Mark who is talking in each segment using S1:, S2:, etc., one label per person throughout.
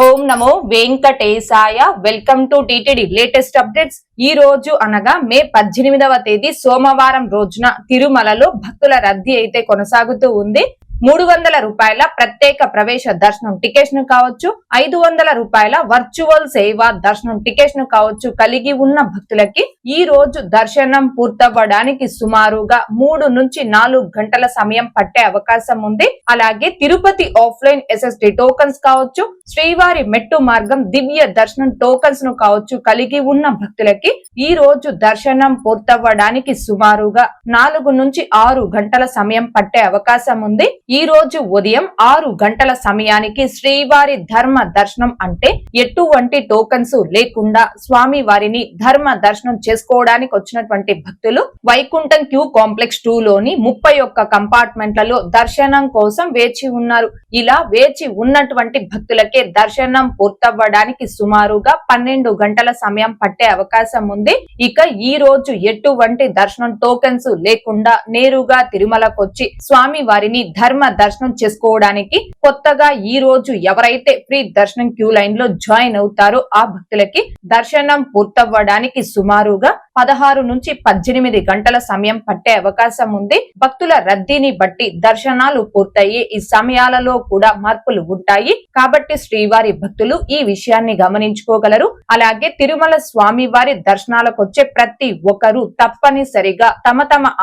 S1: Om Namo Venkatesaya. Welcome to TTD latest updates. ఈ రోజు అనగా మే 18వ తేదీ సోమవారం రోజున తిరుమలలో భక్తుల రద్దీ అయితే కొనసాగుతూ ఉంది. 300 రూపాయల ప్రత్యేక ప్రవేశ దర్శనం టికెట్స్ ను కావచ్చు, 500 రూపాయల వర్చువల్ సేవా దర్శనం టికెట్స్ ను కావచ్చు కలిగి ఉన్న భక్తులకి ఈ రోజు దర్శనం పూర్తవ్వడానికి సుమారుగా 3 నుంచి 4 గంటల సమయం పట్టే అవకాశం ఉంది. అలాగే తిరుపతి ఆఫ్లైన్ ఎస్ఎస్డి టోకన్స్ కావచ్చు, శ్రీవారి మెట్టు మార్గం దివ్య దర్శనం టోకన్స్ ను కావచ్చు కలిగి ఉన్న భక్తులకి ఈ రోజు దర్శనం పూర్తవ్వడానికి సుమారుగా 4 నుంచి 6 గంటల సమయం పట్టే అవకాశం ఉంది. ఈ రోజు ఉదయం 6 గంటల సమయానికి శ్రీవారి ధర్మ దర్శనం అంటే ఎటువంటి టోకన్స్ లేకుండా స్వామి వారిని ధర్మ దర్శనం చేసుకోవడానికి వచ్చినటువంటి భక్తులు వైకుంఠం క్యూ కాంప్లెక్స్ 2 లోని 31 కంపార్ట్మెంట్లలో దర్శనం కోసం వేచి ఉన్నారు. ఇలా వేచి ఉన్నటువంటి భక్తులకే దర్శనం పూర్తవ్వడానికి సుమారుగా 12 గంటల సమయం పట్టే అవకాశం ఉంది. ఇక ఈ రోజు ఎటువంటి దర్శనం టోకెన్స్ లేకుండా నేరుగా తిరుమలకొచ్చి స్వామి వారిని ధర్మ దర్శనం చేసుకోవడానికి కొత్తగా ఈ రోజు ఎవరైతే ఫ్రీ దర్శనం క్యూ లైన్ లో జాయిన్ అవుతారో ఆ భక్తులకి దర్శనం పూర్తవ్వడానికి సుమారుగా 16 నుంచి 18 గంటల సమయం పట్టే అవకాశం ఉంది. భక్తుల రద్దీని బట్టి దర్శనాలు పూర్తయ్యే ఈ సమయాలలో కూడా మార్పులు ఉంటాయి కాబట్టి శ్రీవారి భక్తులు ఈ విషయాన్ని గమనించుకోగలరు. అలాగే తిరుమల స్వామి వారి దర్శనాలకు వచ్చే ప్రతి ఒక్కరూ తప్పనిసరిగా తమ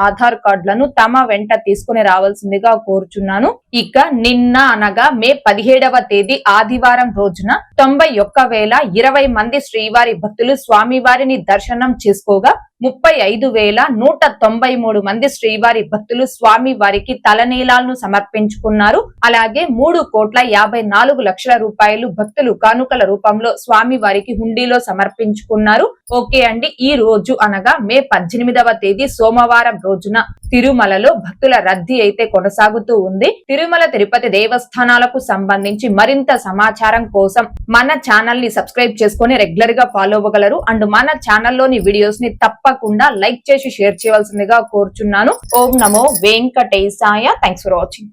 S1: ఆధార్ కార్డులను తమ వెంట తీసుకుని రావాల్సిందిగా కోరుచున్నాను. ఇక నిన్న అనగా మే 17వ తేదీ ఆదివారం రోజున 91,020 మంది శ్రీవారి భక్తులు స్వామివారిని దర్శనం చేసుకోగా 35,193 మంది శ్రీవారి భక్తులు స్వామి వారికి తలనీలాలను సమర్పించుకున్నారు. అలాగే 3,54,00,000 రూపాయలు భక్తులు కానుకల రూపంలో స్వామి వారికి హుండీలో సమర్పించుకున్నారు. ఓకే అండి, ఈ రోజు అనగా మే 18వ తేదీ సోమవారం రోజున తిరుమలలో భక్తుల రద్దీ అయితే కొనసాగుతూ ఉంది. తిరుమల తిరుపతి దేవస్థానాలకు సంబంధించి మరింత సమాచారం కోసం మన ఛానల్ ని సబ్స్క్రైబ్ చేసుకుని రెగ్యులర్ గా ఫాలో అవ్వగలరు. అండ్ మన ఛానల్లోని వీడియోస్ ని తప్పకుండా లైక్ చేసి షేర్ చేయవలసిందిగా కోరుచున్నాను. ఓం నమో వెంకటేశాయ. Thanks for watching.